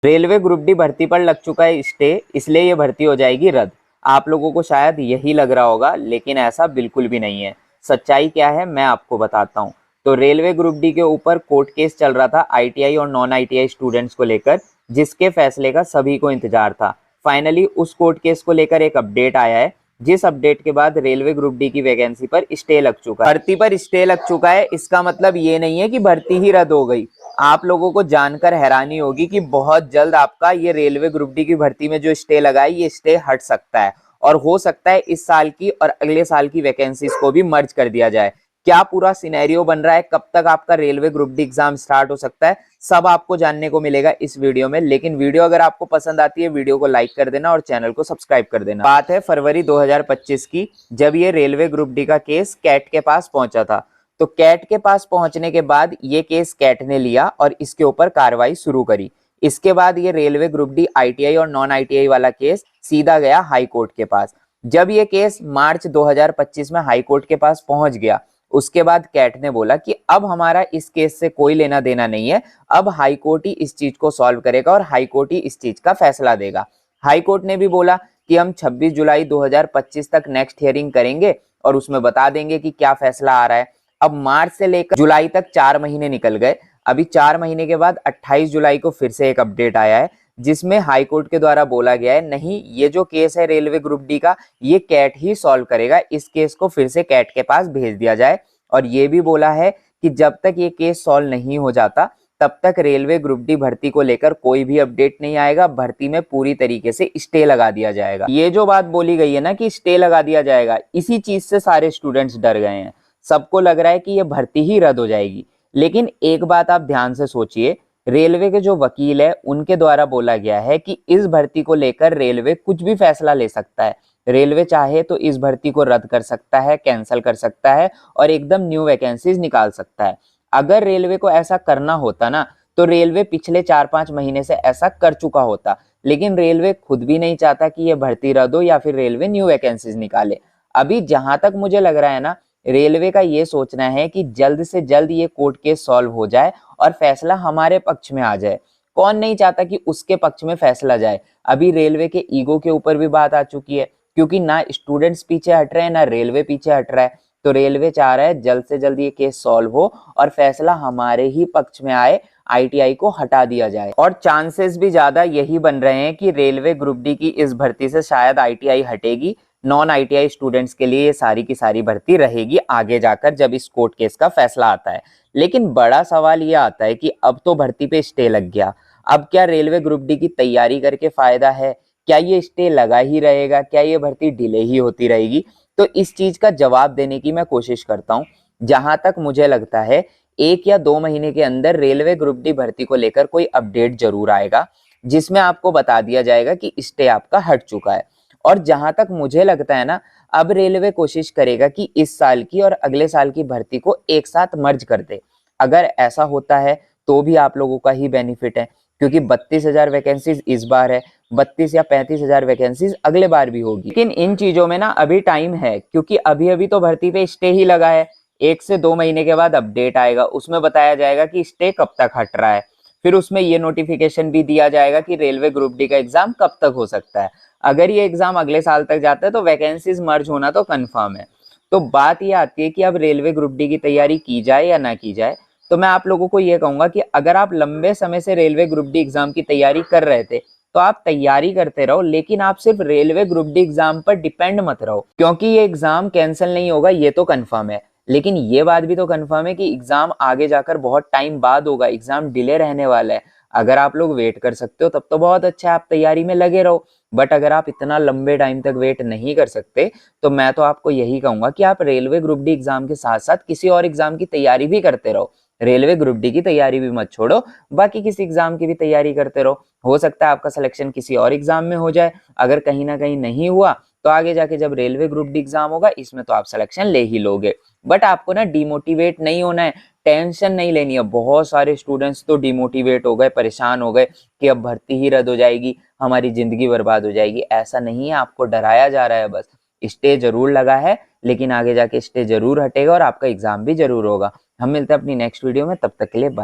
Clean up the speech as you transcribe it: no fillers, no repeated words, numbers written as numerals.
Railway group D भर्ती पर लग चुका है स्टे, इसलिए ये भर्ती हो जाएगी रद्द। आप लोगों को शायद यही लग रहा होगा, लेकिन ऐसा बिल्कुल भी नहीं है। सच्चाई क्या है मैं आपको बताता हूँ। तो रेलवे ग्रुप डी के ऊपर कोर्ट केस चल रहा था आईटीआई और नॉन आईटीआई स्टूडेंट्स को लेकर, जिसके फैसले का सभी को इंतजार था। फाइनली उस कोर्ट केस को लेकर एक अपडेट आया है, जिस अपडेट के बाद रेलवे ग्रुप डी की वैकेंसी पर स्टे लग चुका है। भर्ती पर स्टे लग चुका है, इसका मतलब ये नहीं है कि भर्ती ही रद्द हो गई। आप लोगों को जानकर हैरानी होगी कि बहुत जल्द आपका ये रेलवे ग्रुप डी की भर्ती में जो स्टे लगा है, ये स्टे हट सकता है और हो सकता है इस साल की और अगले साल की वैकेंसीज को भी मर्ज कर दिया जाए। क्या पूरा सिनेरियो बन रहा है, कब तक आपका railway group D exam start हो सकता है, सब आपको जानने को मिलेगा इस वीडियो में। लेकिन वीडियो अगर आपको पसंद आती है, वीडियो को लाइक कर देना और चैनल को सब्सक्राइब कर देना। बात है फरवरी 2025 की, जब ये रेलवे ग्रुप डी का केस कैट के पास पहुंचा था। तो कैट के पास पहुंचने के बाद ये केस कैट ने लिया और इसके ऊपर कार्रवाई शुरू करी। इसके बाद ये रेलवे ग्रुप डी आईटीआई और नॉन आईटीआई वाला केस सीधा गया हाई कोर्ट के पास। जब ये केस मार्च 2025 में हाई कोर्ट के पास पहुंच गया, उसके बाद कैट ने बोला कि अब हमारा इस केस से कोई लेना देना नहीं है, अब हाई कोर्ट ही इस चीज को सॉल्व करेगा और हाई कोर्ट ही इस चीज का फैसला देगा। हाई कोर्ट ने भी बोला कि हम 26 जुलाई 2025 तक नेक्स्ट हियरिंग करेंगे और उसमें बता देंगे कि क्या फैसला आ रहा है। अब मार्च से लेकर जुलाई तक 4 महीने निकल गए। अभी 4 महीने के बाद 28 जुलाई को फिर से एक अपडेट आया है, जिसमें हाई कोर्ट के द्वारा बोला गया है नहीं, ये जो केस है रेलवे ग्रुप डी का, ये कैट ही सॉल्व करेगा, इस केस को फिर से कैट के पास भेज दिया जाए। और ये भी बोला है कि जब तक ये केस सॉल्व नहीं हो जाता, तब तक रेलवे ग्रुप डी भर्ती को लेकर कोई भी अपडेट नहीं आएगा, भर्ती में पूरी तरीके से स्टे लगा दिया जाएगा। ये जो बात बोली गई है ना कि स्टे लगा दिया जाएगा, इसी चीज से सारे स्टूडेंट्स डर गए हैं। सबको लग रहा है कि ये भर्ती ही रद्द हो जाएगी। लेकिन एक बात आप ध्यान से सोचिए, रेलवे के जो वकील है उनके द्वारा बोला गया है कि इस भर्ती को लेकर रेलवे कुछ भी फैसला ले सकता है। रेलवे चाहे तो इस भर्ती को रद्द कर सकता है, कैंसिल कर सकता है और एकदम न्यू वैकेंसीज निकाल सकता है। अगर रेलवे को ऐसा करना होता ना, तो रेलवे पिछले 4-5 महीने से ऐसा कर चुका होता। लेकिन रेलवे खुद भी नहीं चाहता कि ये भर्ती रद्द हो या फिर रेलवे न्यू वैकेंसीज निकाले। अभी जहां तक मुझे लग रहा है ना, रेलवे का ये सोचना है कि जल्द से जल्द ये कोर्ट केस सॉल्व हो जाए और फैसला हमारे पक्ष में आ जाए। कौन नहीं चाहता कि उसके पक्ष में फैसला जाए। अभी रेलवे के ईगो के ऊपर भी बात आ चुकी है, क्योंकि ना स्टूडेंट्स पीछे हट रहे हैं ना रेलवे पीछे हट रहा है। तो रेलवे चाह रहा है जल्द से जल्द ये केस सॉल्व हो और फैसला हमारे ही पक्ष में आए, आईटीआई को हटा दिया जाए। और चांसेस भी ज्यादा यही बन रहे हैं कि रेलवे ग्रुप डी की इस भर्ती से शायद आईटीआई हटेगी, नॉन आईटीआई स्टूडेंट्स के लिए ये सारी की सारी भर्ती रहेगी आगे जाकर जब इस कोर्ट केस का फैसला आता है। लेकिन बड़ा सवाल ये आता है कि अब तो भर्ती पे स्टे लग गया, अब क्या रेलवे ग्रुप डी की तैयारी करके फायदा है? क्या ये स्टे लगा ही रहेगा? क्या ये भर्ती डिले ही होती रहेगी? तो इस चीज का जवाब देने की मैं कोशिश करता हूँ। जहां तक मुझे लगता है 1 या 2 महीने के अंदर रेलवे ग्रुप डी भर्ती को लेकर कोई अपडेट जरूर आएगा, जिसमें आपको बता दिया जाएगा कि स्टे आपका हट चुका है। और जहां तक मुझे लगता है ना, अब रेलवे कोशिश करेगा कि इस साल की और अगले साल की भर्ती को एक साथ मर्ज कर दे। अगर ऐसा होता है तो भी आप लोगों का ही बेनिफिट है, क्योंकि 32,000 वैकेंसीज इस बार है, 32 या 35,000 वैकेंसीज अगले बार भी होगी। लेकिन इन चीजों में ना अभी टाइम है, क्योंकि अभी अभी तो भर्ती पे स्टे ही लगा है। 1 से 2 महीने के बाद अपडेट आएगा, उसमें बताया जाएगा कि स्टे कब तक हट रहा है। फिर उसमें ये नोटिफिकेशन भी दिया जाएगा कि रेलवे ग्रुप डी का एग्जाम कब तक हो सकता है। अगर ये एग्जाम अगले साल तक जाता है तो वैकेंसीज मर्ज होना तो कंफर्म है। तो बात ये आती है कि अब रेलवे ग्रुप डी की तैयारी की जाए या ना की जाए। तो मैं आप लोगों को ये कहूंगा कि अगर आप लंबे समय से रेलवे ग्रुप डी एग्जाम की तैयारी कर रहे थे, तो आप तैयारी करते रहो, लेकिन आप सिर्फ रेलवे ग्रुप डी एग्जाम पर डिपेंड मत रहो, क्योंकि ये एग्जाम कैंसिल नहीं होगा ये तो कंफर्म है। लेकिन ये बात भी तो कंफर्म है कि एग्जाम आगे जाकर बहुत टाइम बाद होगा, एग्जाम डिले रहने वाला है। अगर आप लोग वेट कर सकते हो तब तो बहुत अच्छा है, आप तैयारी में लगे रहो। बट अगर आप इतना लंबे टाइम तक वेट नहीं कर सकते, तो मैं तो आपको यही कहूंगा कि आप रेलवे ग्रुप डी एग्जाम के साथ साथ किसी और एग्जाम की तैयारी भी करते रहो। रेलवे ग्रुप डी की तैयारी भी मत छोड़ो, बाकी किसी एग्जाम की भी तैयारी करते रहो। हो सकता है आपका सिलेक्शन किसी और एग्जाम में हो जाए। अगर कहीं ना कहीं नहीं हुआ, तो आगे जाके जब रेलवे ग्रुप डी एग्जाम होगा, इसमें तो आप सिलेक्शन ले ही लोगे। बट आपको ना डिमोटिवेट नहीं होना है, टेंशन नहीं लेनी है। बहुत सारे स्टूडेंट्स तो डिमोटिवेट हो गए, परेशान हो गए कि अब भर्ती ही रद्द हो जाएगी, हमारी जिंदगी बर्बाद हो जाएगी। ऐसा नहीं है, आपको डराया जा रहा है बस। स्टे जरूर लगा है, लेकिन आगे जाके स्टे जरूर हटेगा और आपका एग्जाम भी जरूर होगा। हम मिलते हैं अपनी नेक्स्ट वीडियो में, तब तक के लिए बाय।